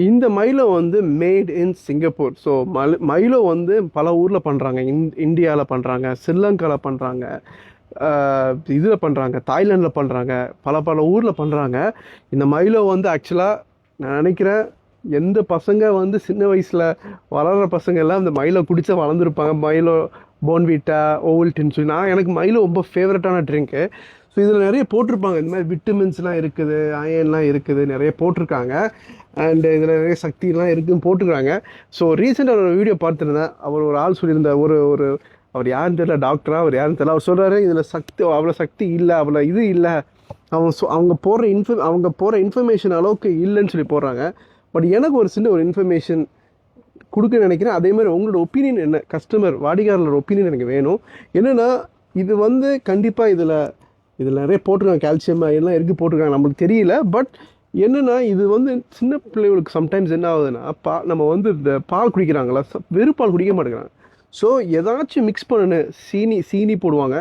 இந்த மைலோ வந்து made in Singapore. So Milo வந்து பல ஊரில் பண்ணுறாங்க. இந்தியாவில் பண்ணுறாங்க, ஸ்ரீலங்காவில் பண்ணுறாங்க, இதில் பண்ணுறாங்க, தாய்லாண்டில் பண்ணுறாங்க, பல பல ஊரில் பண்ணுறாங்க. இந்த மைலோ வந்து ஆக்சுவலாக நான் நினைக்கிறேன் எந்த பசங்க வந்து சின்ன வயசில் வளர்கிற பசங்க எல்லாம் இந்த மைலோ குடித்தா வளர்ந்துருப்பாங்க. மைலோ, போன்விட்டா, ஓவல்டின்னு சொல்லி எனக்கு மைலோ ரொம்ப ஃபேவரட்டான ட்ரிங்க்கு. ஸோ இதில் நிறைய போட்டிருப்பாங்க, இந்த மாதிரி விட்டமின்ஸ்லாம் இருக்குது, அயன்லாம் இருக்குது, நிறைய போட்டிருக்காங்க. அண்டு இதில் நிறைய சக்திலாம் இருக்குதுன்னு போட்டுருக்காங்க. ஸோ ரீசெண்டாக ஒரு வீடியோ பார்த்துருந்தேன். ஒரு ஆள் சொல்லியிருந்தார், ஒரு ஒரு அவர் யாருன்னு தெரியல, டாக்டரா அவர் யாருன்னு தெரியல. அவர் சொல்கிறாரு இதில் அவ்வளோ சக்தி இல்லை, அவ்வளோ இது இல்லை, அவங்க போடுற இன்ஃபர்மேஷன் அளவுக்கு இல்லைன்னு சொல்லி போடுறாங்க. பட் எனக்கு ஒரு சின்ன ஒரு இன்ஃபர்மேஷன் கொடுக்க நினைக்கிறேன். அதே மாதிரி உங்களோட ஒப்பீனியன் என்ன, கஸ்டமர் வாடிக்கையாளரோட ஒப்பீனியன் எனக்கு வேணும். என்னென்னா இது வந்து கண்டிப்பாக இதில் நிறைய போட்டிருக்காங்க, கால்சியம் எல்லாம் இருக்குது போட்டிருக்காங்க, நம்மளுக்கு தெரியல. பட் என்னென்னா இது வந்து சின்ன பிள்ளைகளுக்கு சம்டைம்ஸ் என்ன ஆகுதுன்னா, நம்ம வந்து இந்த பால் குடிக்கிறாங்களா, வெறும் பால் குடிக்க மாட்டேங்கிறாங்க. ஸோ ஏதாச்சும் மிக்ஸ் பண்ணு, சீனி போடுவாங்க,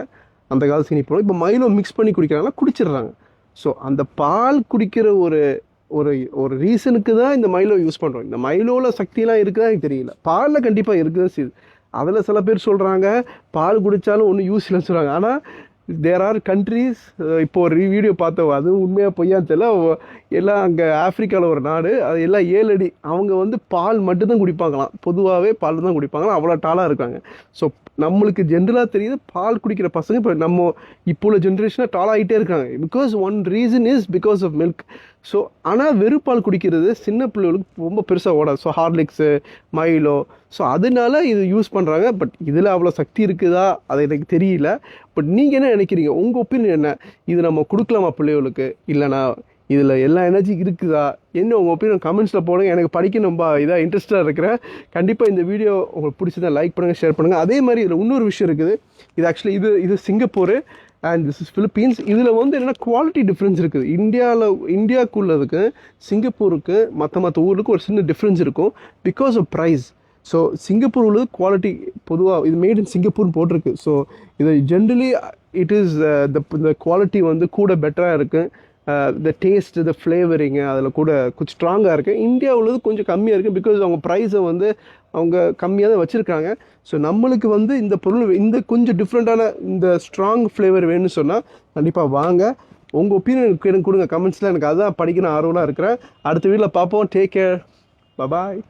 அந்த காலம் சீனி போடுவாங்க. இப்போ மைலோ மிக்ஸ் பண்ணி குடிக்கிறாங்களா, குடிச்சிடுறாங்க. ஸோ அந்த பால் குடிக்கிற ஒரு ஒரு ஒரு ரீசனுக்கு தான் இந்த மைலோ யூஸ் பண்ணுறோம். இந்த மைலோவில் சக்தியெலாம் இருக்குதா எனக்கு தெரியல. பாலில் கண்டிப்பாக இருக்குது செய்யுது. அதில் சில பேர் சொல்கிறாங்க பால் குடித்தாலும் ஒன்றும் யூஸ் இல்லைன்னு சொல்கிறாங்க. ஆனால் தேர் ஆர் கண்ட்ரீஸ், இப்போ ஒரு வீடியோ பார்த்தோம், அதுவும் உண்மையாக பொய்யான்னு தெரியல, எல்லாம் அங்கே ஆஃப்ரிக்காவில் ஒரு நாடு, அது எல்லாம் 7 அடி, அவங்க வந்து பால் மட்டும்தான் குடிப்பாங்களாம். பொதுவாகவே பால் தான் குடிப்பாங்களாம், அவ்வளோ டாலாக இருக்காங்க. ஸோ நம்மளுக்கு ஜென்ரலாக தெரியுது பால் குடிக்கிற பசங்க இப்போ இப்போ உள்ள ஜென்ரேஷனாக டாலாகிட்டே இருக்காங்க. Because one reason is because of milk. So ஆனால் வெறும் பால் குடிக்கிறது சின்ன பிள்ளைகளுக்கு ரொம்ப பெருசாக ஓடாது. ஸோ ஹார்லிக்ஸு, மைலோ, ஸோ அதனால இது யூஸ் பண்ணுறாங்க. பட் இதில் அவ்வளோ சக்தி இருக்குதா அது எனக்கு தெரியல. பட் நீங்கள் என்ன நினைக்கிறீங்க, உங்கள் ஒப்பீனியன் என்ன? இது நம்ம கொடுக்கலாமா பிள்ளைகளுக்கு, இல்லைனா இதில் எல்லா எனர்ஜி இருக்குதா? என்ன உங்கள் ஒப்பீனியன் கமெண்ட்ஸில் போடுங்க. எனக்கு படிக்க ரொம்ப இதாக இன்ட்ரெஸ்ட்டாக இருக்கிறேன். கண்டிப்பாக இந்த வீடியோ உங்களுக்கு பிடிச்சதா லைக் பண்ணுங்கள், ஷேர் பண்ணுங்கள். அதே மாதிரி இதில் இன்னொரு விஷயம் இருக்குது. இது ஆக்சுவலி இது Singapore and this is Philippines. இதில் வந்து என்னென்னா குவாலிட்டி டிஃப்ரென்ஸ் இருக்குது. இந்தியாவுக்குள்ளதுக்கு சிங்கப்பூருக்கு மற்ற ஊருக்கு ஒரு சின்ன டிஃப்ரென்ஸ் இருக்கும் because of price. So Singapore உள்ளது குவாலிட்டி பொதுவாக இது மேட் இன் சிங்கப்பூர்னு போட்டிருக்கு. ஸோ இது generally it is the quality வந்து கூட பெட்டராக இருக்குது. த டேஸ்ட், த ஃப்ளேவரிங்கு அதில் கூட கொஞ்சம் ஸ்ட்ராங்காக இருக்குது. இந்தியா உள்ளது கொஞ்சம் கம்மியாக இருக்குது பிகாஸ் அவங்க ப்ரைஸை வந்து அவங்க கம்மியாக தான் வச்சுருக்காங்க. ஸோ நம்மளுக்கு வந்து இந்த பொருள் இந்த கொஞ்சம் டிஃப்ரெண்ட்டான இந்த ஸ்ட்ராங் ஃப்ளேவர் வேணும்னு சொன்னால் கண்டிப்பாக வாங்க. உங்கள் ஒப்பீனியன் எனக்கு கொடுங்க கமெண்ட்ஸில். எனக்கு அதுதான் படிக்கணும் ஆர்வலாக இருக்கிறேன். அடுத்த வீடியோவில் பார்ப்போம். டேக் கேர், பாய்.